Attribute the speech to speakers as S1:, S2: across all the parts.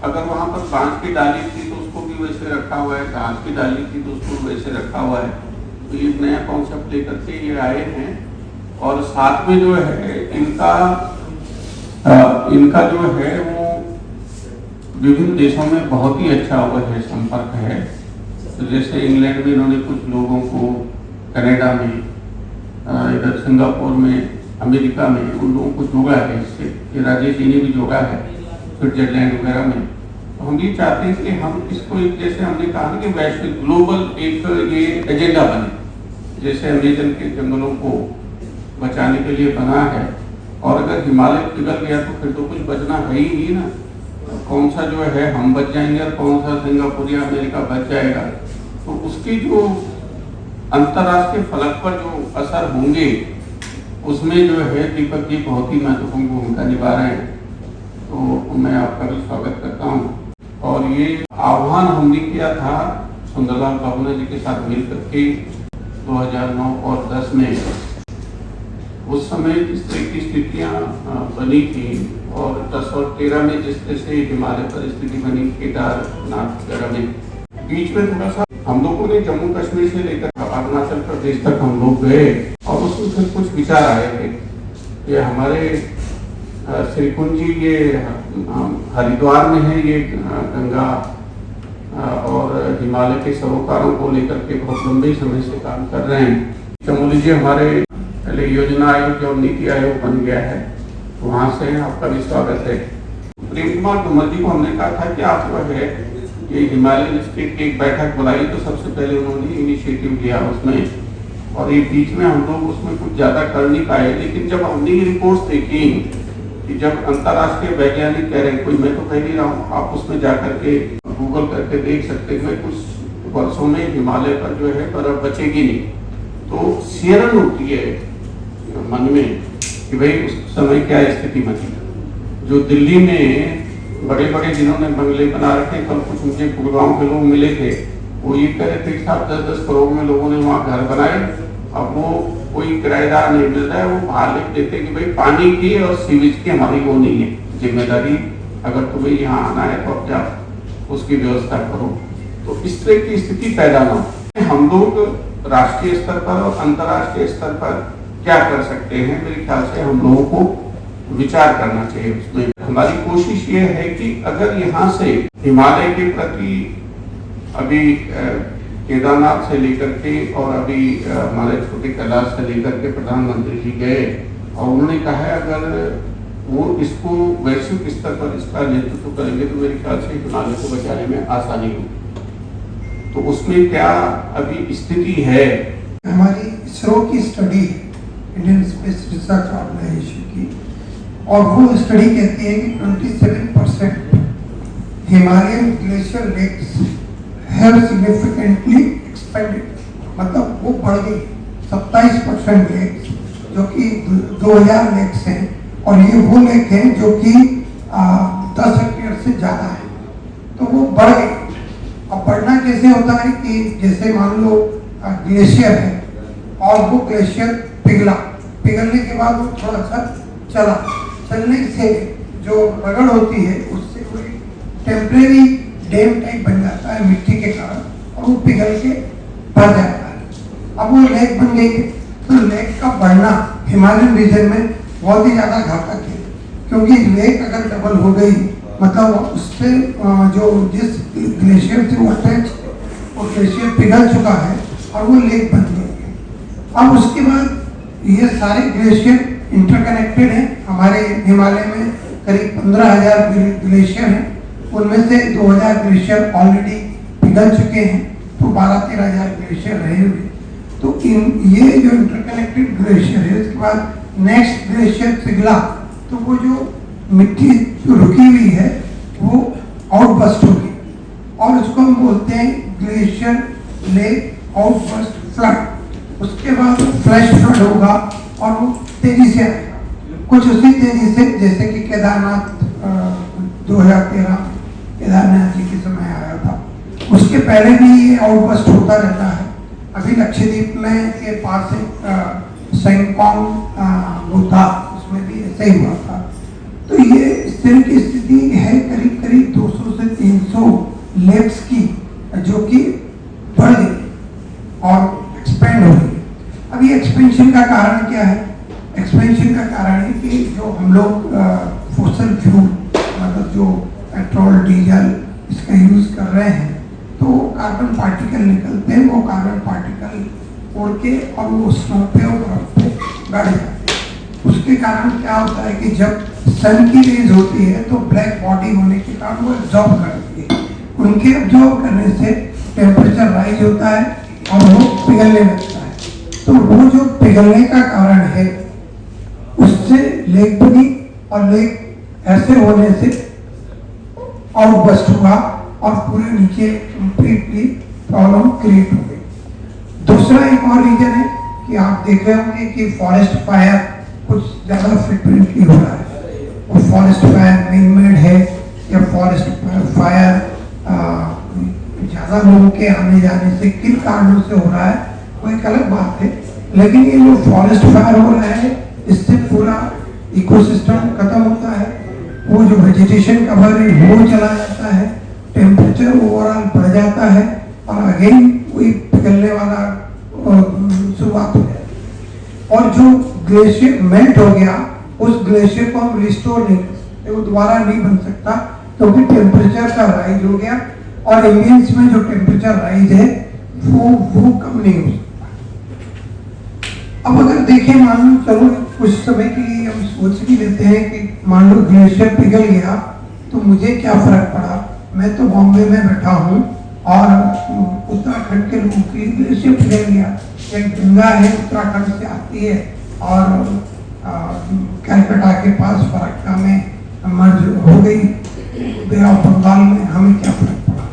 S1: अगर वहाँ पर बांस की डाली थी तो उसको भी वैसे रखा हुआ है, घास की डाली थी तो उसको वैसे रखा हुआ है। तो ये नया कॉन्सेप्ट लेकर के ये आए हैं। और साथ में जो है इनका जो है वो विभिन्न देशों में बहुत ही अच्छा वो है संपर्क है। तो जैसे इंग्लैंड में इन्होंने कुछ लोगों को, कनाडा में, इधर सिंगापुर में, अमेरिका में उन लोगों को जोड़ा है इससे। ये राजेश जी ने भी जोड़ा है स्विट्जरलैंड वगैरह में। तो हम ये चाहते हैं कि हम इसको एक, जैसे हमने कहा ना कि वैश्विक ग्लोबल एक ये एजेंडा बने, जैसे अमेजन के जंगलों को बचाने के लिए बना है। और अगर हिमालय पिघल गया तो फिर तो कुछ बचना है ही नहीं ना। तो कौन सा जो है हम बच जाएंगे और कौन सा सिंगापुर या अमेरिका बच जाएगा। तो उसकी जो अंतर्राष्ट्रीय फलक पर जो असर होंगे उसमें जो है दीपक जी बहुत ही महत्वपूर्ण भूमिका निभा रहे हैं। तो मैं आपका भी स्वागत करता हूँ। और ये आह्वान हमने किया था सुंदरलाल बाबूना जी के साथ मिलकर के 2009 और 10 में। उस समय जिस तरह की स्थितियाँ बनी थी और 10 और 13 में जिस तरह से हिमालय पर स्थिति बनी केदारनाथ वगैरह में, बीच में थोड़ा सा हम लोगों ने जम्मू कश्मीर से लेकर अरुणाचल प्रदेश तक हम लोग गए और उसमें फिर कुछ विचार आए थे। ये हमारे श्रीकुंज जी ये हरिद्वार में है, ये गंगा और हिमालय के सरोकारों को लेकर के बहुत लंबे समय से काम कर रहे हैं। चमोली जी हमारे पहले योजना आयोग और नीति आयोग बन गया है, तो वहाँ से आपका भी स्वागत है। प्रेम कुमार तोमर जी को हमने कहा था कि आप जो है ये हिमालयन स्टेट की एक बैठक बुलाई, तो सबसे पहले उन्होंने इनिशिएटिव लिया उसमें। और ये बीच में हम लोग उसमें कुछ ज़्यादा कर नहीं पाए, लेकिन जब हमने ये रिपोर्ट्स देखी कि जब अंतर्राष्ट्रीय वैज्ञानिक कह रहे हैं, कोई मैं तो कह नहीं रहा हूँ, आप उसमें जा करके गूगल करके देख सकते हैं, कुछ वर्षों में हिमालय पर जो है बर्फ बचेगी नहीं। तो शेरन होती है मन में कि भाई उस समय क्या स्थिति बनी। जो दिल्ली में बड़े बड़े जिन्होंने बंगले बना रखे, कल कुछ मुझे गुड़गांव के लोग मिले थे, वो ये कह रहे थे कि 10-10 करोड़ में लोगों ने वहाँ घर बनाए। अब वो कोई किराएदार नहीं मिल रहा है, वो बाहर लिख देते कि भाई पानी की और सीवेज की हमारी वो नहीं है जिम्मेदारी, अगर तुम्हें यहाँ आना है तो अब क्या उसकी व्यवस्था करो। तो इस तरह की स्थिति पैदा ना हो। हम लोग राष्ट्रीय स्तर पर और अंतर्राष्ट्रीय स्तर पर क्या कर सकते हैं, मेरे ख्याल से हम लोगों को विचार करना चाहिए। उसमें हमारी कोशिश ये है कि अगर यहाँ से हिमालय के प्रति अभी केदारनाथ से लेकर के और अभी हमारे छोटे कैलाश से लेकर के प्रधानमंत्री जी गए और उन्होंने कहा है अगर वो इसको वैश्विक स्तर पर इसका नेतृत्व करेंगे तो मेरे ख्याल से हिमालय को बचाने में आसानी होगी। तो उसमें क्या अभी स्थिति है?
S2: हमारी इसरो की study, Indian Space Research Organisation की, और वो स्टडी कहती है कि 27% Himalayan glacier lakes have significantly expanded, मतलब वो बढ़ गई। 27% लेक्स जो कि 2000 लेक्स हैं, और ये वो लेक हैं जो कि 10 हेक्टेयर से ज़्यादा है, तो वो बढ़ गई। अब बढ़ना कैसे होता है कि जैसे मान लो ग्लेशियर है और वो ग्लेशियर पिघलने के बाद वो थोड़ा सा चलने से जो रगड़ होती है उससे कोई टेम्परेरी डैम टाइप बन जाता है मिट्टी के कारण, और वो पिघल के भर जाता है। अब वो लेक बन गई, तो लेक का बढ़ना हिमालयन रीजन में बहुत ही ज़्यादा घातक है, क्योंकि लेक अगर डबल हो गई मतलब उससे जो जिस ग्लेशियर से वो अटैच, वो ग्लेशियर पिघल चुका है और वो लेक बन गई है। अब उसके बाद ये सारे ग्लेशियर इंटरकनेक्टेड हैं। हमारे हिमालय में करीब 15,000 ग्लेशियर हैं, उनमें से 2,000 ग्लेशियर ऑलरेडी पिघल चुके हैं, तो 12-13,000 ग्लेशियर रहे हुए। तो ये जो इंटरकनेक्टेड ग्लेशियर है, उसके बाद नेक्स्ट ग्लेशियर पिघला तो वो जो मिट्टी जो रुकी हुई है वो आउटबर्स्ट होगी, और उसको हम बोलते हैं ग्लेशियर लेक आउटबर्स्ट फ्लड। उसके बाद फ्लैश फ्लड होगा और वो तेजी से आएगा, कुछ उसी तेजी से जैसे कि केदारनाथ 2013 केदारनाथ जी के समय आया था। उसके पहले भी ये आउटबर्स्ट होता रहता है। अभी लक्षद्वीप में के पास सेंगकोंग बुद्धा, उसमें भी ऐसे ही हुआ था। तो ये इस तरह की स्थिति है करीब 200 से लेक्स की जो कि बढ़ गई और एक्सपेंड हो गई। अब ये एक्सपेंशन का कारण क्या है? एक्सपेंशन का कारण है कि जो हम लोग फॉसिल फ्यूल मतलब जो पेट्रोल डीजल इसका यूज कर रहे हैं, तो कार्बन पार्टिकल निकलते हैं, वो कार्बन पार्टिकल उड़ के और वो स्नो पे और बर्फ पे बैठ जाते हैं। उसके कारण क्या होता है कि जब सन की रेज होती है तो ब्लैक बॉडी होने के कारण वो एब्जॉर्ब करती है। उनके एब्जॉर्ब करने से टेम्परेचर राइज होता है और वो पिघलने लगता है। तो वो जो पिघलने का कारण है उससे लेक बनी और लेक ऐसे होने से और बस्ट हुआ और पूरे नीचे कंप्लीटली प्रॉब्लम क्रिएट हो गई। दूसरा एक और रीजन है कि आप देख रहे होंगे कि फॉरेस्ट फायर कुछ ज़्यादा फ्रिक्वेंटली हो रहा है। वो फॉरेस्ट फायर मैन मेड है या फॉरेस्ट फायर ज़्यादा लोगों के आने जाने से किन कारणों से हो रहा है वो एक अलग बात है। लेकिन ये जो फॉरेस्ट फायर हो रहा है इससे पूरा इकोसिस्टम खत्म होता है, वो जो वेजिटेशन कवर है वो चला जाता है, टेम्परेचर ओवरऑल बढ़ जाता है और अगेन वही पिघलने वाला शुरुआत हो जाती है। और जो ग्लेशियर मेल्ट हो गया उस ग्लेशियर को हम रिस्टोर नहीं कर सकते, वो दोबारा नहीं बन सकता क्योंकि टेम्परेचर का राइज हो गया और इंडियंस में जो टेम्परेचर राइज है वो कम नहीं हो सकता। अब अगर देखें मान लो चलो कुछ समय के लिए हम सोच भी लेते हैं कि मान लो ग्लेशियर पिघल गया तो मुझे क्या फर्क पड़ा, मैं तो बॉम्बे में बैठा हूँ और उत्तराखंड के लोगों के लिए ग्लेशियर पिघल गया। एक गंगा है उत्तराखंड से आती है और कलकत्ता के पास फरक्का में मर्ज हो गई, बे ऑफ बंगाल में, हमें क्या फर्क पड़ा।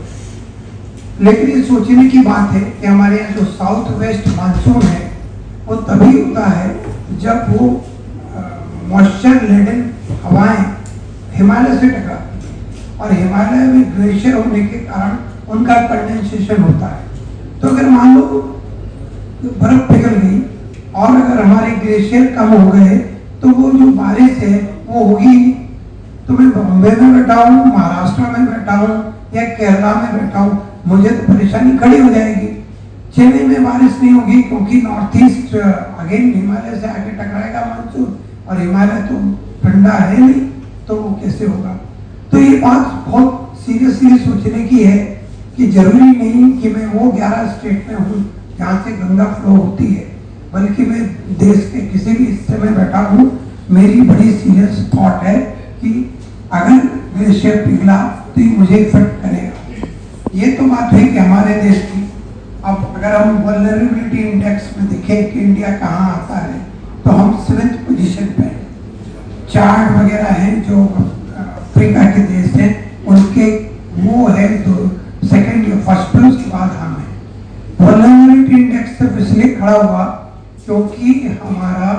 S2: लेकिन ये सोचने की बात है कि हमारे यहाँ जो साउथ वेस्ट मानसून है वो तभी होता है जब वो मॉइस्चर लेडन हवाएं हिमालय से टकराती हैं और हिमालय में ग्लेशियर होने के कारण उनका कंडेंसेशन होता है। तो अगर मान लो बर्फ पिघल गई और अगर हमारे ग्लेशियर कम हो गए तो वो जो बारिश है वो होगी। तो मैं बॉम्बे में बैठा हूँ, महाराष्ट्र में बैठा हूँ या केरला में बैठा हूँ, मुझे तो परेशानी खड़ी हो जाएगी। चेन्नई में बारिश नहीं होगी क्योंकि नॉर्थ ईस्ट अगेन हिमालय से आगे टकराएगा मानसून और हिमालय तो ठंडा है नहीं, तो वो कैसे होगा। तो ये बात बहुत सीरियसली सोचने की है कि जरूरी नहीं कि मैं वो 11 स्टेट में हूँ जहाँ से गंगा फ्लो होती है, बल्कि मैं देश के किसी भी हिस्से में बैठा हूँ। मेरी बड़ी सीरियस थॉट है कि अगर ग्लेशियर पिघला तो ये मुझे इफेक्ट करेगा। ये तो बात है कि हमारे देश की। अब अगर हम वल्नरेबिलिटी इंडेक्स में देखें कि इंडिया कहाँ आता है तो हम 7th पोजीशन पे हैं। चार्ट वगैरह हैं जो अफ्रीका के देश हैं उनके वो है तो सेकंड या फर्स्ट पे, उसके बाद हम हैं। वल्नरेबिलिटी इंडेक्स सिर्फ इसलिए खड़ा हुआ क्योंकि हमारा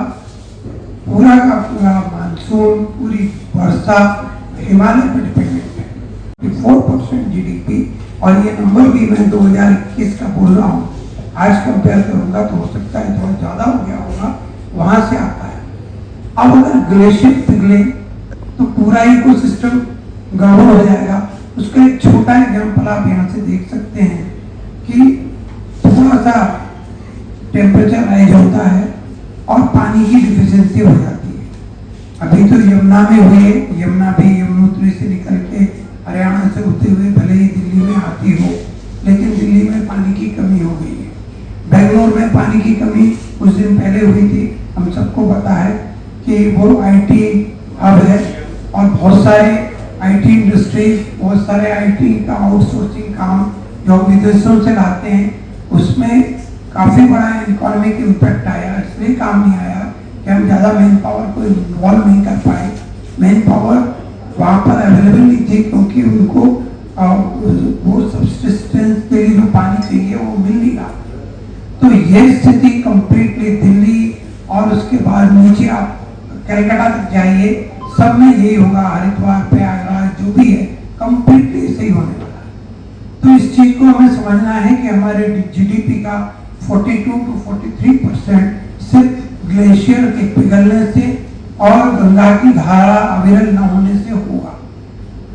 S2: पूरा का पूरा मानसून, पूरी वर्षा हिमालय पर डिपेंडेंट है। 4% जीडीपी और ये नंबर भी मैं 2021 का बोल रहा हूँ, आज कंपेयर करूंगा तो हो सकता है थोड़ा ज़्यादा हो गया होगा, वहाँ से आता है। अब अगर ग्लेशियर पिघले तो पूरा इकोसिस्टम गड़बड़ हो जाएगा। उसका एक छोटा एग्जाम्पल आप यहाँ से देख सकते हैं कि थोड़ा सा टेम्परेचर राइज होता है और पानी की डिफिशियंसी हो जाती है। अभी तो यमुना में हुई, यमुना भी यमुनोत्री से निकल के हरियाणा से होते हुए भले ही दिल्ली में आती हो, लेकिन दिल्ली में पानी की कमी हो गई है। बेंगलोर में पानी की कमी कुछ दिन पहले हुई थी, हम सबको पता है कि वो आईटी हब है और बहुत सारे आईटी इंडस्ट्रीज, बहुत सारे आईटी का आउटसोर्सिंग काम जो विदेशों से लाते हैं, उसमें काफ़ी बड़ा इकोनॉमिक इम्पैक्ट आया। इसलिए काम नहीं आया कि हम ज़्यादा मैन पावर को इन्वॉल्व नहीं कर पाए। मैन पावर वहाँ पर अवेलेबल नहीं थी क्योंकि उनको वो सब्सिस्टेंस के लिए जो पानी चाहिए वो मिल नहीं रहा। तो ये स्थिति कंप्लीटली दिल्ली और उसके बाद नीचे आप कलकत्ता तक जाइए, सब में यही होगा। हरिद्वार, प्रयागराज जो भी है कंप्लीटली सही होने वाला है। तो इस चीज को हमें समझना है कि हमारे जीडीपी का 42 to 43% सिर्फ ग्लेशियर के पिघलने से और गंगा की धारा अविरल न होने से होगा।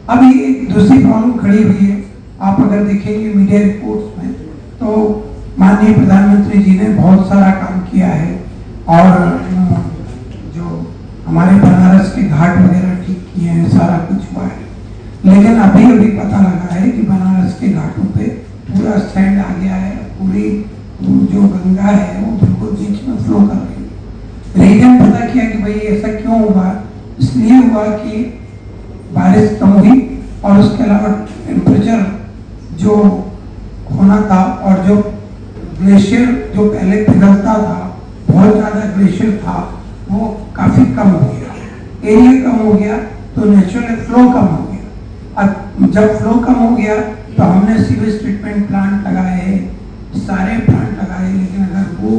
S2: अब ये एक दूसरी प्रॉब्लम खड़ी हुई है आप अगर देखेंगे मीडिया रिपोर्ट्स में तो माननीय प्रधानमंत्री जी ने बहुत सारा काम किया है और जो हमारे बनारस के घाट वगैरह ठीक किए हैं, सारा कुछ हुआ है। लेकिन अभी अभी पता लगा है कि बनारस के घाटों पे पूरा सैंड आ गया है, पूरी जो गंगा है वो बिल्कुल बीच में फ्लो कर रही है। रीजन पता किया कि भाई ऐसा क्यों हुआ, इसलिए हुआ कि बारिश कम हुई और उसके अलावा टेम्परेचर जो होना था और जो ग्लेशियर जो पहले पिघलता था, बहुत ज़्यादा ग्लेशियर था, वो काफ़ी कम हो गया, एरिया कम हो गया तो नेचुरल फ्लो कम हो गया। अब जब फ्लो कम हो गया तो हमने सीवेज ट्रीटमेंट प्लांट लगाए, सारे प्लांट लगाए, लेकिन अगर वो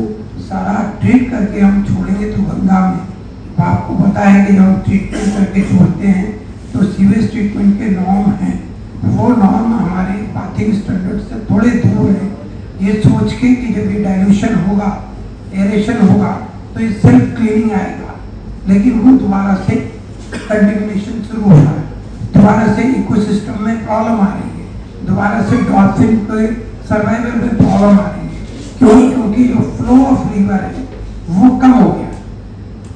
S2: सारा ट्रीट करके हम छोड़ेंगे तो गंगा में, तो आपको पता है कि जब हम ट्रीटमेंट करके छोड़ते हैं तो सीवेज ट्रीटमेंट के नॉर्म हैं, वो नॉर्म हमारे बाथिंग स्टैंडर्ड से थोड़े दूर है। ये सोच के कि जब ये डाइल्यूशन होगा, एरेशन होगा तो ये सेल्फ क्लीनिंग आएगा, लेकिन वो दोबारा से कंटेमिनेशन शुरू हो रहा है, दोबारा से इकोसिस्टम में प्रॉब्लम आ रही है, दोबारा से डॉल्फिन के सर्वाइवल में प्रॉब्लम आ रही है। क्यों? क्योंकि जो फ्लो ऑफ रिवर है वो कम हो गया।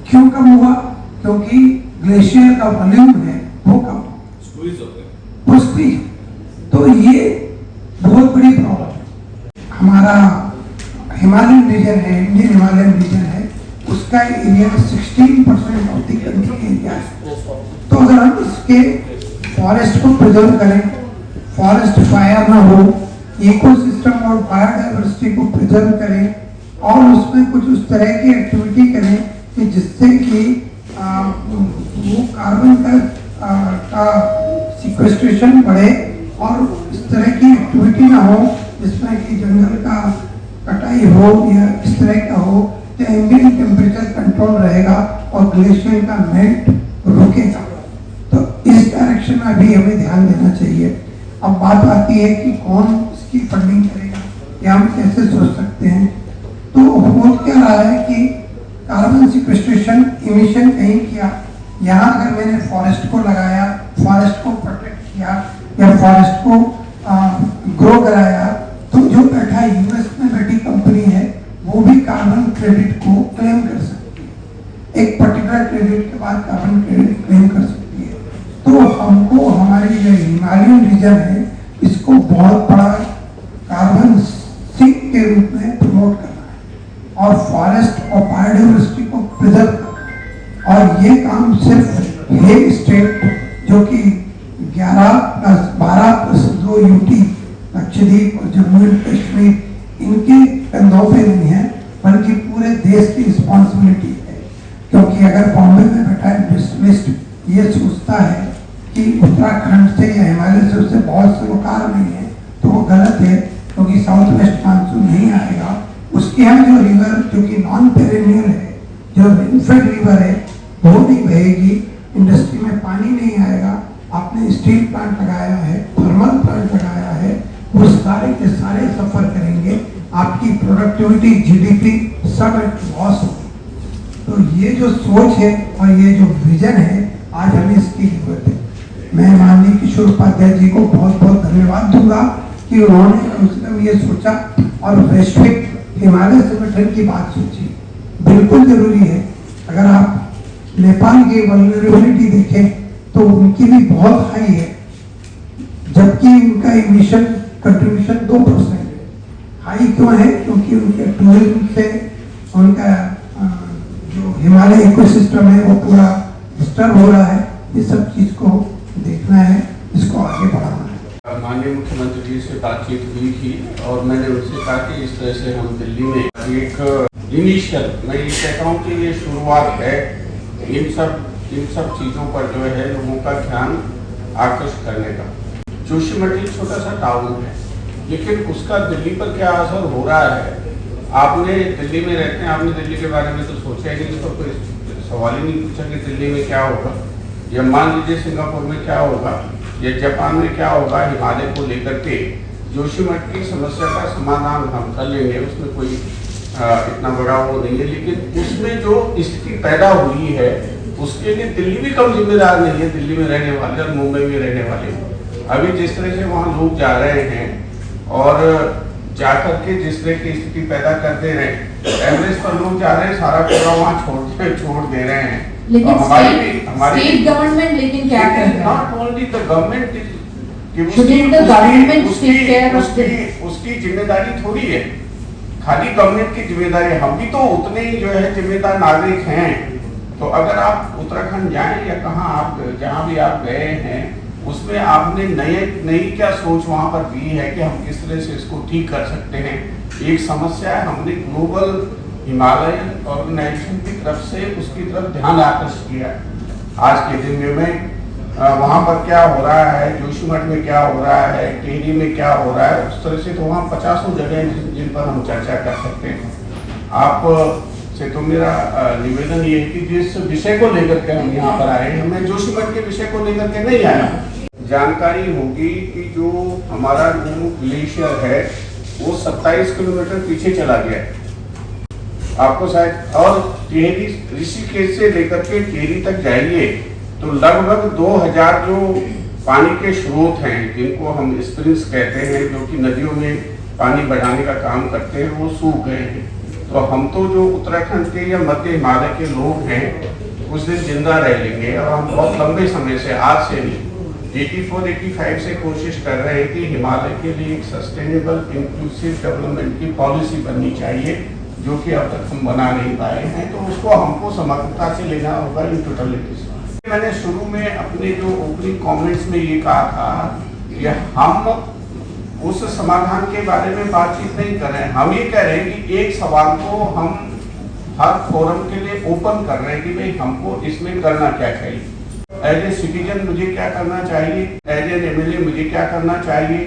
S2: क्यों कम हुआ? क्योंकि ग्लेशियर का वॉल्यूम है वो कम स्क्वीज हो गया, वो स्क्वीज। तो ये बहुत बड़ी प्रॉब्लम है। हमारा हिमालयन रीजन है, इंडियन हिमालयन रीजन है, उसका area 16% of the country area है। तो अगर हम इसके फॉरेस्ट को प्रिजर्व करें, फॉरेस्ट फायर ना हो, इकोसिस्टम और बायोडाइवर्सिटी को प्रिजर्व करें और उसमें कुछ उस तरह की एक्टिविटी करें कि जिससे कि वो कार्बन का सिक्वेस्ट्रेशन बढ़े और इस तरह की एक्टिविटी ना हो जिसमें कि जंगल का कटाई हो या इस तरह का हो, तो एम्बिएंट टेम्परेचर कंट्रोल रहेगा और ग्लेशियर का मेल्ट रुकेगा। तो इस डायरेक्शन में भी हमें ध्यान देना चाहिए। अब बात आती है कि कौन इसकी फंडिंग करेगा या हम कैसे सोच सकते हैं। तो हो क्या रहा है कि कार्बन सिक्वेस्ट्रेशन इमिशन कहीं किया, यहाँ अगर मैंने फॉरेस्ट को लगाया, फॉरेस्ट को प्रोटेक्ट किया या फॉरेस्ट को ग्रो कराया, तो जो बैठा यूएस में बैठी कंपनी है वो भी कार्बन क्रेडिट को क्लेम कर सकती है, एक पर्टिकुलर क्रेडिट के बाद कार्बन क्रेडिट क्लेम कर सकती है। तो हमको हमारी जो हिमालयन रीजन है इसको बहुत बड़ा कार्बन सिंक के रूप में प्रमोट करना है और फॉरेस्ट और बायोडाइवर्सिटी को प्रिजर्व करना है। और ये काम सिर्फ ये स्टेट जो कि 11+12+2 यूटी लक्षद्वीप और जम्मू एंड कश्मीर इनके कंधों पे नहीं है, बल्कि पूरे देश की रिस्पॉन्सिबिलिटी है। क्योंकि अगर बॉम्बे में बैठा इंडस्ट्रियलिस्ट ये सोचता है कि उत्तराखंड से या हिमालय से उससे बहुत सरोकार नहीं है, तो वो गलत है, क्योंकि साउथ वेस्ट मानसून नहीं आएगा। उसके यहाँ जो रिवर जो कि नॉन पेरेनियल है, जो रेनफेड रिवर है, वो नहीं बहेगी, इंडस्ट्री में पानी नहीं आएगा। आपने स्टील प्लांट लगाया है, थर्मल प्लांट लगाया है, वो सारे के सारे सफर करेंगे, आपकी प्रोडक्टिविटी, जीडीपी सब लॉस होगी। तो ये जो सोच है और ये जो विजन है, आज हमें इसकी जरूरत है। मैं माननीय किशोर उपाध्याय जी को बहुत बहुत धन्यवाद दूंगा कि उन्होंने कम से कम ये सोचा और वैश्विक हिमालय संगठन की बात सोची। बिल्कुल जरूरी है। अगर आप नेपाल की वल्नरेबिलिटी देखें तो उनकी भी बहुत हाई है, जबकि उनका इमिशन कंट्रीब्यूशन 2% है। हाई क्यों है? क्योंकि उनके टूरिज्म से उनका जो हिमालय इकोसिस्टम है वो पूरा डिस्टर्ब हो रहा है। इस सब चीज को देखना है, इसको आगे बढ़ाना है।
S1: माननीय मुख्यमंत्री जी से बातचीत हुई थी और मैंने उनसे कहा कि इस तरह से हम दिल्ली में एक इनिशियल, मैं ये कहता हूँ कि ये शुरुआत है, इन सब चीज़ों पर जो है लोगों का ध्यान आकर्षित करने का। जोशीमठ छोटा सा टाउन है, लेकिन उसका दिल्ली पर क्या असर हो रहा है। आपने दिल्ली में रहते हैं, आपने दिल्ली के बारे में तो सोचा ही नहीं, इसको कोई सवाल ही नहीं पूछा कि दिल्ली में क्या होगा, या मान लीजिए सिंगापुर में क्या होगा या जापान में क्या होगा। हिमालय को लेकर के जोशीमठ की समस्या का समाधान हम कर लेंगे, उसमें कोई इतना बड़ा वो नहीं है, लेकिन उसमें जो स्थिति पैदा हुई है उसके लिए दिल्ली भी कम जिम्मेदार नहीं है। दिल्ली में रहने वाले और मुंबई में रहने वाले अभी जिस तरह से वहाँ लोग जा रहे हैं और जाकर के जिस तरह की स्थिति पैदा कर दे रहे हैं, एवरेज पर लोग जा रहे हैं, सारा पूरा वहाँ छोड़ दे रहे हैं।
S3: लेकिन
S1: हमारी
S3: स्टेट गवर्नमेंट लेकिन क्या कर रहा है?
S1: नॉट ओनली द गवर्नमेंट, उसकी जिम्मेदारी थोड़ी है, खाली गवर्नमेंट की जिम्मेदारी, हम भी तो उतने ही जो है जिम्मेदार नागरिक हैं। तो अगर आप उत्तराखंड जाएं या कहाँ आप जहाँ भी आप गए हैं, उसमें आपने नई क्या सोच वहाँ पर दी है कि हम किस तरह से इसको ठीक कर सकते हैं। एक समस्या है, हमने ग्लोबल हिमालयन ऑर्गेनाइजेशन की तरफ से उसकी तरफ ध्यान आकर्षित किया। आज के दिन में वहाँ पर क्या हो रहा है, जोशीमठ में क्या हो रहा है, टिहरी में क्या हो रहा है, उस तरह से तो वहाँ 50 जगह हैं जिन पर हम चर्चा कर सकते हैं। आप से तो मेरा निवेदन ये है कि जिस विषय को लेकर के हम यहाँ पर आए हैं, मैं जोशीमठ के विषय को लेकर के नहीं आया। जानकारी होगी कि जो हमारा जो ग्लेशियर है वो 27 किलोमीटर पीछे चला गया है, आपको शायद, और टिहरी ऋषिकेश से लेकर के टिहरी तक जाइए तो लगभग 2000 जो पानी के स्रोत हैं, जिनको हम स्प्रिंग्स कहते हैं, जो कि नदियों में पानी बढ़ाने का काम करते हैं, वो सूख गए हैं। तो हम तो जो उत्तराखंड के या मध्य हिमालय के लोग हैं कुछ दिन जिंदा रह लेंगे, और हम बहुत लंबे समय से, आज से नहीं, 84-85 से कोशिश कर रहे हैं कि हिमालय के लिए एक सस्टेनेबल इंक्लूसिव डेवलपमेंट की पॉलिसी बननी चाहिए, जो कि अब तक हम बना नहीं पाए हैं। तो उसको हमको समग्रता से लेना होगा, इन टोटलिटी से। मैंने शुरू में अपने जो ओपनिंग कमेंट्स में ये कहा था कि हम उस समाधान के बारे में बातचीत नहीं कर रहे हैं, हम ये कह रहे हैं कि एक सवाल को हम हर फोरम के लिए ओपन कर रहे हैं कि भाई हमको इसमें करना क्या चाहिए। एज ए सिटीजन मुझे क्या करना चाहिए, एज एन एमएलए मुझे क्या करना चाहिए,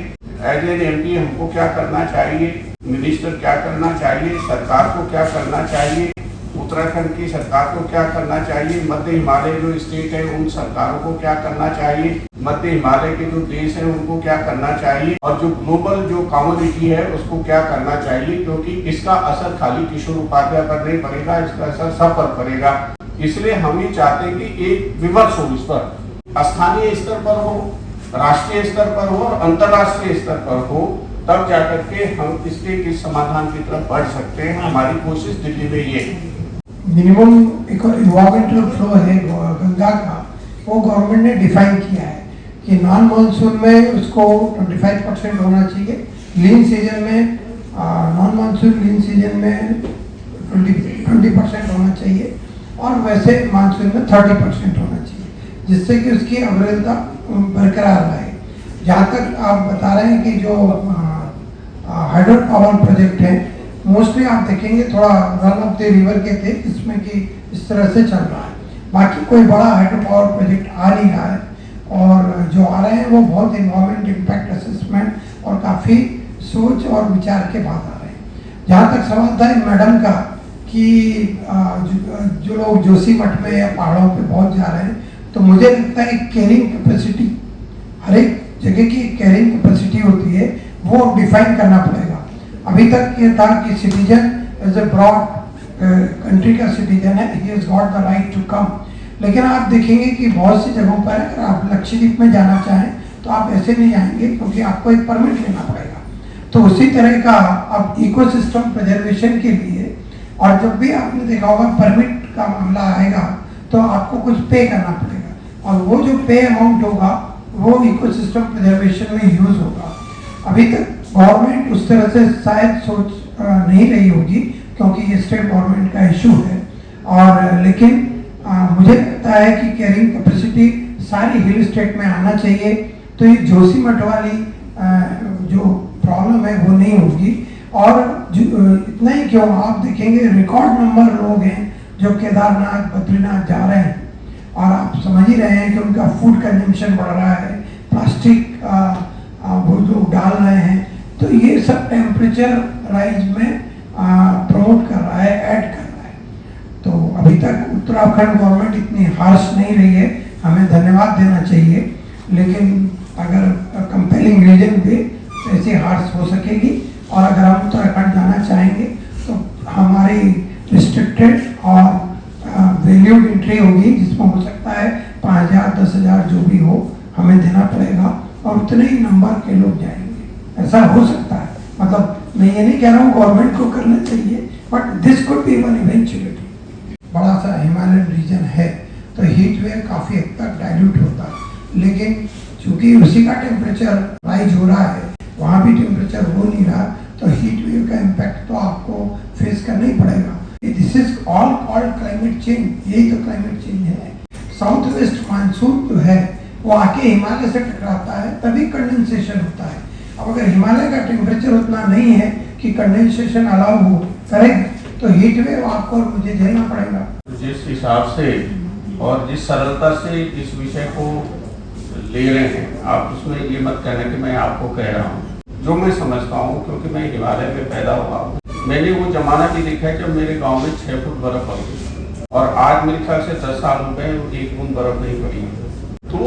S1: एज एन एमपी हमको क्या करना चाहिए, मिनिस्टर क्या करना चाहिए, सरकार को क्या करना चाहिए, उत्तराखंड की सरकार को क्या करना चाहिए, मध्य हिमालय जो स्टेट है उन सरकारों को क्या करना चाहिए, मध्य हिमालय के जो देश है उनको क्या करना चाहिए, और जो ग्लोबल जो कम्युनिटी है उसको क्या करना चाहिए, क्योंकि इसका असर खाली किशोर उपाध्याय पर नहीं पड़ेगा, इसका असर सब पर पड़ेगा। इसलिए हम ये चाहते हैं कि एक विमर्श हो, इस पर स्थानीय स्तर पर हो, राष्ट्रीय स्तर पर हो और अंतर्राष्ट्रीय स्तर पर हो, तब जाकर के हम इसके समाधान की तरफ बढ़ सकते हैं। हमारी कोशिश दिल्ली में ये
S2: मिनिमम एक इन्वायरमेंटल फ्लो है गंगा का, वो गवर्नमेंट ने डिफाइन किया है कि नॉन मानसून में उसको 25% होना चाहिए, लीन सीजन में, नॉन मानसून लीन सीजन में 20% होना चाहिए, और वैसे मानसून में 30% होना चाहिए, जिससे कि उसकी अवैधता बरकरार रहे। जहाँ तक आप बता रहे हैं कि जो हाइड्रो पावर प्रोजेक्ट है, मोस्टली आप देखेंगे थोड़ा रन ऑफ द रिवर के थे, इसमें कि इस तरह से चल रहा है। बाकी कोई बड़ा हाइड्रो पावर प्रोजेक्ट आ नहीं रहा है, और जो आ रहे हैं वो बहुत इन्वायरमेंट इम्पैक्ट असेसमेंट और काफ़ी सोच और विचार के बाद आ रहे हैं। जहाँ तक सवाल था मैडम का कि जो लोग जोशीमठ में या पहाड़ों पे बहुत जा रहे हैं, तो मुझे लगता है कैरिंग कैपेसिटी, हर एक जगह की कैरिंग कैपेसिटी होती है, वो डिफाइन करना पड़ेगा। अभी तक ये था कि citizen as a broad country का सिटीजन है, he has got the right to come. लेकिन आप देखेंगे कि बहुत सी जगहों पर अगर आप लक्षद्वीप में जाना चाहें तो आप ऐसे नहीं आएंगे, क्योंकि आपको एक परमिट लेना पड़ेगा। तो उसी तरह का अब इकोसिस्टम प्रिजर्वेशन के लिए, और जब भी आपने देखा होगा परमिट का मामला आएगा तो आपको कुछ पे करना पड़ेगा, और वो जो पे अमाउंट होगा वो इकोसिस्टम प्रिजर्वेशन में यूज होगा। अभी तक गवर्नमेंट उस तरह से शायद सोच नहीं रही होगी, क्योंकि ये स्टेट गवर्नमेंट का इशू है, और लेकिन मुझे लगता है कि कैरिंग कैपेसिटी सारी हिल स्टेट में आना चाहिए, तो ये जोशीमठ वाली जो प्रॉब्लम है वो नहीं होगी। और इतना ही क्यों, आप देखेंगे रिकॉर्ड नंबर लोग हैं जो केदारनाथ बद्रीनाथ जा रहे हैं, और आप समझ ही रहे हैं कि उनका फूड कंजम्पशन बढ़ रहा है, प्लास्टिक वो लोग डाल रहे हैं, तो ये सब टेम्परेचर राइज में प्रमोट कर रहा है, ऐड कर रहा है। तो अभी तक उत्तराखंड गवर्नमेंट इतनी हार्श नहीं रही है, हमें धन्यवाद देना चाहिए, लेकिन अगर कंपेलिंग रीजन पे तो ऐसी हार्श हो सकेगी। और अगर हम उत्तराखंड जाना चाहेंगे तो हमारी रिस्ट्रिक्टेड और वैल्यूड एंट्री होगी, जिसमें हो सकता है 5,000 10,000 जो भी हो हमें देना पड़ेगा, और उतने ही नंबर के लोग जाएंगे। ऐसा हो सकता है, मतलब मैं ये नहीं कह रहा हूँ गवर्नमेंट को करना चाहिए, but this could be one eventuality. बड़ा सा हिमालयन रीजन है तो हीट वेव काफ़ी हद तक डाइल्यूट होता है, लेकिन चूंकि उसी का टेम्परेचर राइज हो रहा है, वहाँ भी टेम्परेचर हो नहीं रहा, तो हीट वेव का इम्पैक्ट तो आपको फेस करना ही पड़ेगा। This is all called climate change, यही तो क्लाइमेट चेंज है। साउथ वेस्ट मानसून जो है वो आके हिमालय से टकराता है, तभी कंडेंसेशन होता है। अब अगर हिमालय का टेम्परेचर उतना नहीं है कि कंडेंसेशन अलाउ हो, करेक्ट, तो हीट वेव आपको और मुझे झेलना पड़ेगा।
S1: जिस हिसाब से और जिस सरलता से इस विषय को ले रहे हैं आप, उसमें ये मत कहना कि मैं आपको कह रहा हूँ। जो मैं समझता हूँ, क्योंकि मैं हिमालय में पैदा हुआ हूँ, मैंने वो जमाना भी देखा है जब मेरे गांव में 6 फुट बर्फ पड़ी, और आज मेरे ख्याल से 10 साल हो गए 1 बूंद बर्फ नहीं पड़ी। तो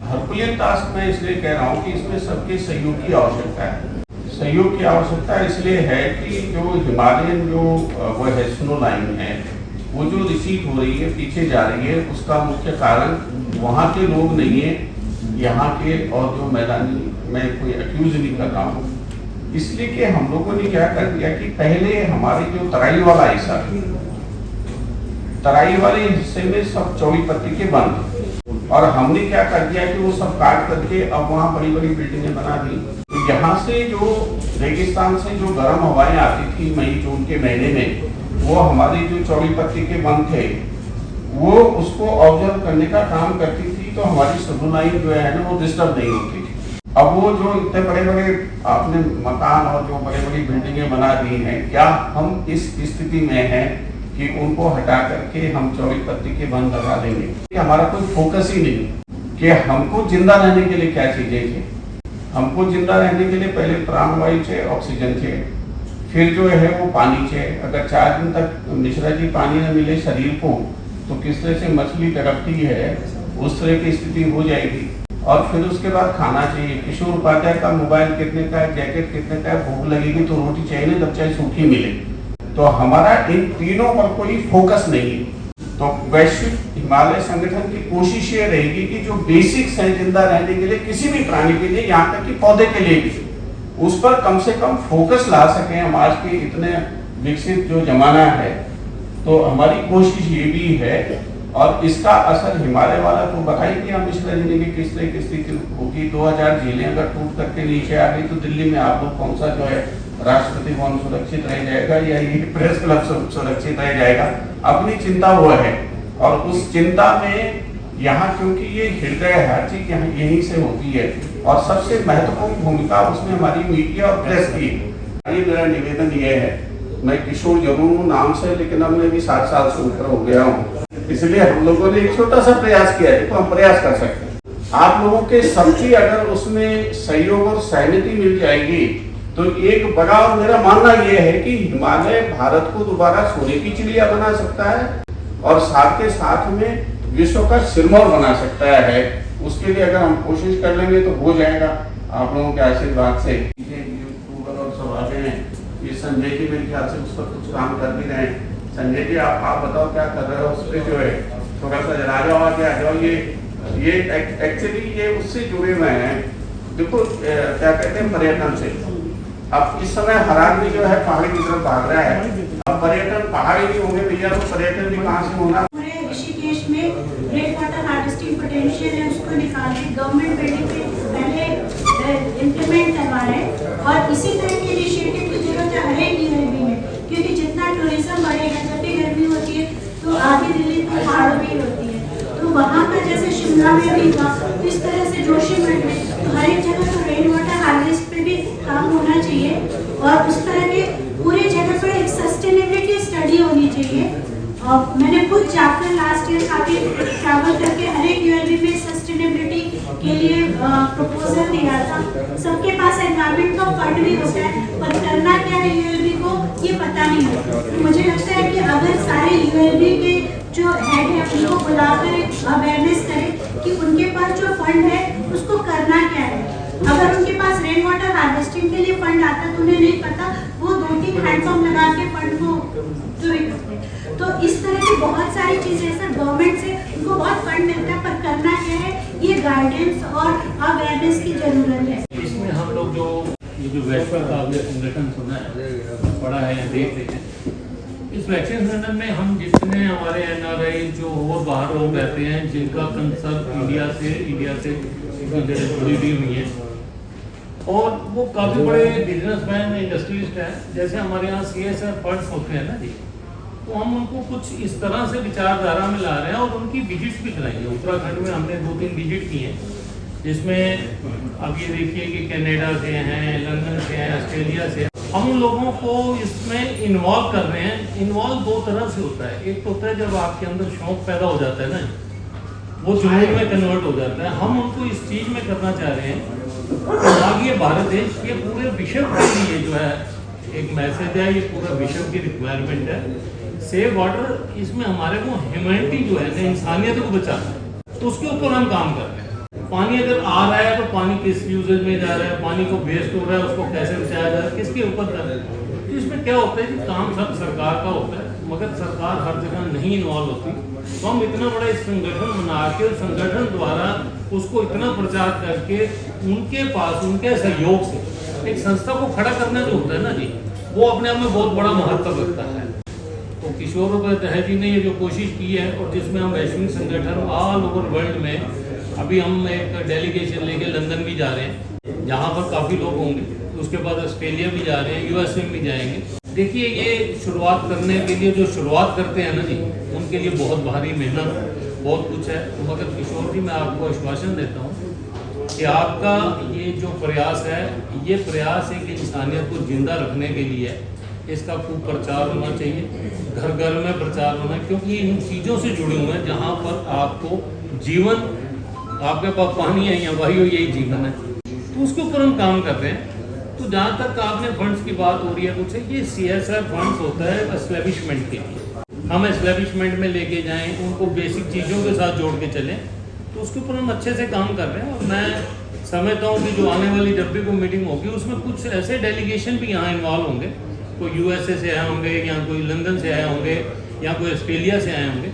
S1: हरकुलियन टास्क मैं इसलिए कह रहा हूँ कि इसमें सबके सहयोग की आवश्यकता है। सहयोग की आवश्यकता इसलिए है कि जो हिमालयन जो वो है स्नो लाइन है, वो जो रिसीट हो रही है, पीछे जा रही है, उसका मुख्य कारण वहाँ के लोग नहीं है, यहाँ के, और जो मैदानी, मैं कोई एक्यूज नहीं कर रहा हूँ। इसलिए कि हम लोगों ने क्या कर दिया कि पहले हमारे जो तराई वाला हिस्सा, तराई वाले हिस्से में सब चौड़ी पत्ती के बंद, और हमने क्या कर दिया कि वो सब काट करके अब वहाँ बड़ी बड़ी बिल्डिंगें बना दी। तो यहाँ से जो रेगिस्तान से जो गर्म हवाएं आती थी मई जून के महीने में, वो हमारी जो चौड़ी पत्ती के बंद थे वो उसको ऑब्जर्व करने का काम करती थी, तो हमारी सब्जी लाइन जो है ना वो डिस्टर्ब नहीं होती थी। अब वो जो इतने बड़े बड़े आपने मकान और जो बड़ी बड़ी बिल्डिंगें बना दी हैं, क्या हम इस स्थिति में हैं कि उनको हटा करके हम चौड़ी पत्ती के बंद लगा देंगे? कि हमारा कोई फोकस ही नहीं कि हमको जिंदा रहने के लिए क्या चीजें चाहिए। हमको जिंदा रहने के लिए पहले प्राणवायु चाहिए, ऑक्सीजन चाहिए, फिर जो है वो पानी चाहिए। अगर 4 दिन तक मिश्रा जी पानी न मिले शरीर को, तो किस तरह से मछली तड़पती है उस तरह की स्थिति हो जाएगी। और फिर उसके बाद खाना चाहिए। किशोर उपाध्याय का मोबाइल कितने का है, जैकेट कितने का है, भूख लगेगी तो रोटी चाहिए ना, तब चाहे सूखी मिले। तो हमारा इन तीनों पर कोई फोकस नहीं। तो वैश्विक हिमालय संगठन की कोशिश ये रहेगी कि जो बेसिक्स हैं जिंदा रहने के लिए किसी भी प्राणी के लिए, यहाँ तक कि पौधे के लिए भी, उस पर कम से कम फोकस ला सकें हम आज के इतने विकसित जो जमाना है। तो हमारी कोशिश ये भी है, और इसका असर हिमालय वाला तो बताई दिया मिश्रा जी ने कि किस तरह की स्थिति होगी। 2000 झीलें अगर टूट करके नीचे आ गई तो दिल्ली में आप लोग कौन सा जो है राष्ट्रपति भवन सुरक्षित रह जाएगा या ये प्रेस क्लब सुरक्षित रह जाएगा? अपनी चिंता वो है, और उस चिंता में यहाँ क्योंकि ये हृदय हर चीज यहाँ यहीं से होती है, और सबसे महत्वपूर्ण भूमिका उसमें हमारी मीडिया और प्रेस की। ये मेरा निवेदन ये है, मैं किशोर जरूर हूँ नाम से, लेकिन अब मैं भी 7 साल से ऊपर हो गया हूँ, इसलिए हम लोगों ने एक छोटा सा प्रयास किया है, तो हम प्रयास कर सकते हैं। आप लोगों के सबकी अगर उसमें सहयोग और सहमति मिल जाएगी तो एक बड़ा, और मेरा मानना यह है कि हिमालय भारत को दोबारा सोने की चिड़िया बना सकता है, और साथ के साथ में विश्व का सिरमौर बना सकता है। उसके लिए अगर हम कोशिश कर लेंगे तो हो जाएगा आप लोगों के आशीर्वाद से। यूट्यूबर और सब आगे हैं, ये संजय जी मेरे ख्याल से उस पर कुछ काम कर भी रहे हैं। संजय जी आप बताओ क्या कर रहे हो उस पर, जो है थोड़ा सा जरा जाओ आगे आ जाओ। ये एक्चुअली ये उससे जुड़े हुए हैं। देखो क्या कहते हैं, पर्यटन से। अब इस समय हर आदमी जो है पहाड़ी की तरफ भाग रहा है। अब पर्यटन पहाड़ी नहीं होंगे भैया, तो पर्यटन भी कहाँ से होना?
S4: ऋषिकेश में रेन वाटर हार्वेस्टिंग पोटेंशियल है, उसको निकाल के गवर्नमेंट बिल्डिंग पे पहले इम्प्लीमेंट करवा रहे हैं, और इसी तरह के इनिशिएटिव की जरूरत है हर एक यूएलबी में, क्योंकि जितना टूरिज्म बढ़ेगा, जब भी गर्मी होती है तो आधी दिल्ली की पहाड़ों में होती है, तो वहाँ का जैसे शिमला में भी था, तो इस तरह से जोशीमठ में, तो हर एक जगह तो रेन वाटर हार्वेस्ट पे भी काम होना चाहिए, और उस तरह के पूरे जगह पर एक सस्टेनेबिलिटी स्टडी होनी चाहिए। और मैंने खुद जाकर लास्ट ईयर काफी ट्रैवल करके हर एक यूएलबी में सस्टेनेबिलिटी के लिए प्रपोजल दिया था। सबके पास एनवायरमेंट का फंड भी होता है, पर करना क्या है यूएलबी को ये पता नहीं होता। तो मुझे लगता है कि अगर सारे यूएलबी के जो हेड है उनको बुलाकर एक अवेयरनेस करें कि उनके पास जो फंड है उसको करना क्या है। अगर उनके पास रेन वाटर हार्वेस्टिंग के लिए फंड आता तो उन्हें नहीं पता, वो 2-3 हैंडपम्प लगा के फंड को चोरी करते हैं। तो इस तरह की बहुत सारी चीजें सर गवर्नमेंट से उनको बहुत फंड मिलता है, पर करना क्या है, ये गाइडेंस और अवेयरनेस की जरूरत है।
S5: इसमें हम लोग जो ये जो वैश्विक आपने संगठन सुना है, पढ़ा है या देख रहे हैं, इस वैक्सीन संगठन में हम जितने हमारे NRI जो और बाहर लोग रहते हैं जिनका कंसर्न इंडिया से जुड़ी हुई है, और वो काफ़ी बड़े बिजनेसमैन इंडस्ट्रियलिस्ट हैं। जैसे हमारे यहाँ CSR फंड्स होते हैं ना जी, तो हम उनको कुछ इस तरह से विचारधारा में ला रहे हैं और उनकी विजिट्स भी कराई है। उत्तराखंड में हमने 2-3 विजिट की हैं, जिसमें अब ये देखिए कि कनाडा से हैं, लंदन से हैं, ऑस्ट्रेलिया से हैं। हम उन लोगों को इसमें इन्वॉल्व कर रहे हैं। इन्वॉल्व 2 तरह से होता है। एक तो होता है जब आपके अंदर शौक पैदा हो जाता है ना, वो जुनून में कन्वर्ट हो जाता है। हम उनको इस चीज़ में करना चाह रहे हैं। आगे भारत देश ये पूरे विश्व के लिए जो है एक मैसेज है, ये पूरा विश्व की रिक्वायरमेंट है। सेव वाटर, इसमें हमारे को ह्यूमैनिटी जो है ना, इंसानियत को बचाना है, तो उसके ऊपर हम काम कर रहे हैं। पानी अगर आ रहा है तो पानी किस यूजेज में जा रहा है, पानी को वेस्ट हो रहा है उसको कैसे बचाया जा रहा है, किसके ऊपर कर रहा है। तो इसमें क्या होता है कि काम सब सरकार का होता है, मगर सरकार हर जगह नहीं इन्वॉल्व होती। तो हम इतना बड़ा इस संगठन बना के, संगठन द्वारा उसको इतना प्रचार करके उनके पास उनके सहयोग से एक संस्था को खड़ा करना जो होता है ना जी, वो अपने आप में बहुत बड़ा महत्व रखता है। तो किशोर उपाध्याय जी ने ये जो कोशिश की है, और जिसमें हम वैश्विक संगठन ऑल ओवर वर्ल्ड में, अभी हम एक डेलीगेशन लेके लंदन भी जा रहे हैं, जहाँ पर काफ़ी लोग होंगे। उसके बाद ऑस्ट्रेलिया भी जा रहे हैं, USA में भी जाएंगे। देखिए, ये शुरुआत करने के लिए जो शुरुआत करते हैं ना जी, उनके लिए बहुत भारी मेहनत, बहुत कुछ है। मगर किशोर जी, मैं आपको आश्वासन देता हूँ कि आपका ये जो प्रयास है, ये प्रयास एक इंसानियत को जिंदा रखने के लिए है। इसका खूब प्रचार होना चाहिए, घर घर में प्रचार होना, क्योंकि इन चीज़ों से जुड़े हुए हैं जहाँ पर आपको जीवन, आपके पास पानी है या वायु, यही जीवन है। तो उसके ऊपर हम काम कर रहे हैं। तो जहाँ तक आपने फंड्स की बात हो रही है कुछ, ये CSR फंड्स होता है एस्टैब्लिशमेंट के लिए। हम एस्टैब्लिशमेंट में लेके जाएं, उनको बेसिक चीज़ों के साथ जोड़ के चलें, तो उसके ऊपर हम अच्छे से काम कर रहे हैं। और मैं समझता हूँ कि जो आने वाली जब भी कोई मीटिंग होगी, उसमें कुछ ऐसे डेलीगेशन भी यहाँ इन्वॉल्व होंगे। कोई USA से आए होंगे, या कोई लंदन से आए होंगे, या कोई ऑस्ट्रेलिया से आए होंगे।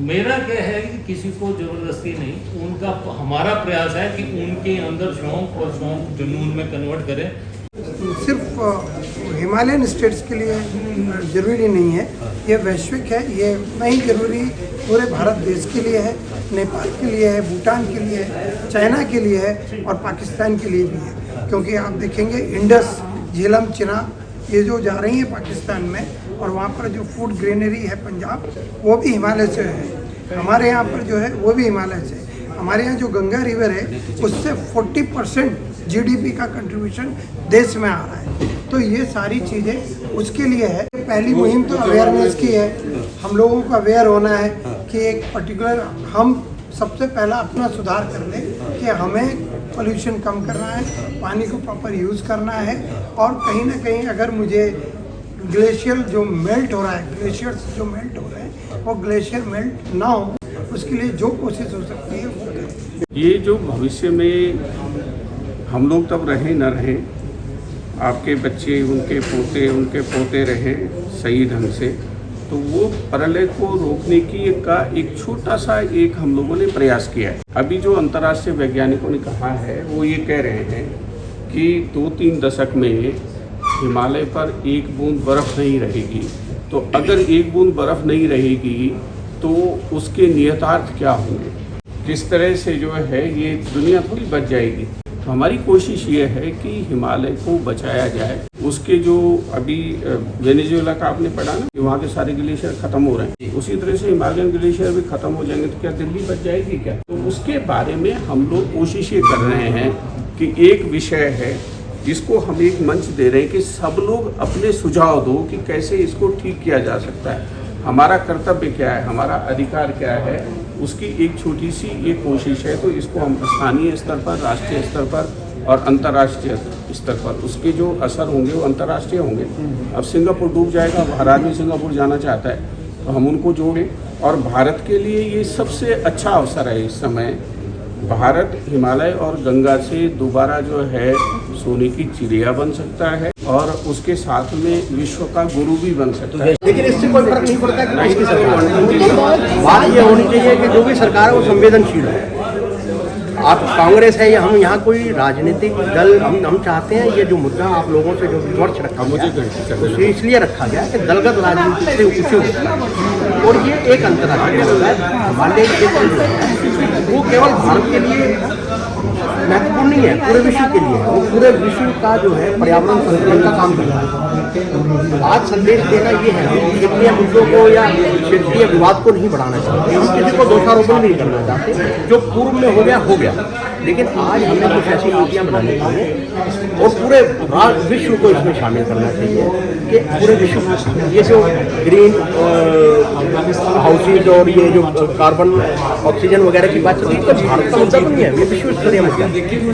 S5: मेरा क्या है कि किसी को ज़बरदस्ती नहीं, उनका हमारा प्रयास है कि उनके अंदर शौक और शौक जुनून में कन्वर्ट करें।
S2: सिर्फ हिमालयन स्टेट्स के लिए ज़रूरी नहीं है, ये वैश्विक है। ये नहीं ज़रूरी पूरे भारत देश के लिए है, नेपाल के लिए है, भूटान के लिए है, चाइना के लिए है, और पाकिस्तान के लिए भी है। क्योंकि आप देखेंगे इंडस, झेलम, चिनाब, ये जो जा रही है पाकिस्तान में, और वहाँ पर जो फूड ग्रेनरी है पंजाब, वो भी हिमालय से है। हमारे यहाँ पर जो है वो भी हिमालय से है। हमारे यहाँ जो गंगा रिवर है, उससे 40% GDP का कंट्रीब्यूशन देश में आ रहा है। तो ये सारी चीज़ें उसके लिए है। पहली मुहिम तो अवेयरनेस की है। हम लोगों को अवेयर होना है कि एक पर्टिकुलर, हम सबसे पहला अपना सुधार कर लें कि हमें पोल्यूशन कम करना है, पानी को प्रॉपर यूज़ करना है, और कहीं ना कहीं अगर मुझे ग्लेशियर जो मेल्ट हो रहा है, ग्लेशियर्स जो मेल्ट हो रहे हैं, वो ग्लेशियर मेल्ट ना हो, उसके लिए जो कोशिश हो सकती है वो करें।
S1: ये जो भविष्य में हम लोग तब रहें न रहें, आपके बच्चे, उनके पोते रहें सही ढंग से, तो वो प्रलय को रोकने की एक छोटा सा एक हम लोगों ने प्रयास किया है। अभी जो अंतर्राष्ट्रीय वैज्ञानिकों ने कहा है, वो ये कह रहे हैं कि 2-3 दशक में हिमालय पर एक बूंद बर्फ़ नहीं रहेगी। तो अगर एक बूंद बर्फ़ नहीं रहेगी तो उसके नियतार्थ क्या होंगे, किस तरह से जो है ये दुनिया थोड़ी बच जाएगी। तो हमारी कोशिश ये है कि हिमालय को बचाया जाए। उसके जो अभी वेनेजुएला का आपने पढ़ा ना कि वहाँ के सारे ग्लेशियर ख़त्म हो रहे हैं, उसी तरह से हिमालयन ग्लेशियर भी ख़त्म हो जाएंगे तो क्या दिल्ली बच जाएगी क्या? तो उसके बारे में हम लोग कोशिश ये कर रहे हैं कि एक विषय है जिसको हम एक मंच दे रहे हैं कि सब लोग अपने सुझाव दो कि कैसे इसको ठीक किया जा सकता है। हमारा कर्तव्य क्या है, हमारा अधिकार क्या है, उसकी एक छोटी सी ये कोशिश है। तो इसको हम स्थानीय स्तर पर, राष्ट्रीय स्तर पर और अंतर्राष्ट्रीय स्तर पर उसके जो असर होंगे वो अंतर्राष्ट्रीय होंगे। अब सिंगापुर डूब जाएगा, हर आदमी सिंगापुर जाना चाहता है, तो हम उनको जोड़ें। और भारत के लिए ये सबसे अच्छा अवसर है इस समय। भारत हिमालय और गंगा से दोबारा जो है सोने की चिड़िया बन सकता है और उसके साथ में विश्व का गुरु भी बन सकता है।
S6: लेकिन इससे कोई फर्क नहीं पड़ता कि किसकी सरकार है। बात ये होनी चाहिए कि जो भी सरकार है वो संवेदनशील है। आप कांग्रेस है या हम यहाँ कोई राजनीतिक दल हम चाहते हैं ये जो मुद्दा आप लोगों से जो विमर्श रखा गया उसे इसलिए रखा गया कि दलगत राजनीति से ऊँचे उठना और ये एक अंतर्राष्ट्रीय मुद्दा है। हमारे वो केवल भारत के लिए महत्वपूर्ण नहीं है, पूरे विश्व के लिए है। वो पूरे विश्व का जो है पर्यावरण संतुलन का काम कर रहा है। आज संदेश देना ये है हम क्षेत्रीय मुद्दों को या क्षेत्रीय विवाद को नहीं बढ़ाना चाहते, हम किसी को दोषारोपण नहीं करना चाहते। जो पूर्व में हो गया, लेकिन आज हमें कुछ ऐसी नीतियाँ बनानी चाहिए और पूरे विश्व को इसमें शामिल करना चाहिए कि पूरे विश्व ये जो ग्रीन हाउसेज और ये जो कार्बन ऑक्सीजन वगैरह की बात चल रही है तो भारत का मुद्दा तो नहीं है, ये विश्व स्तरीय मुद्दा है।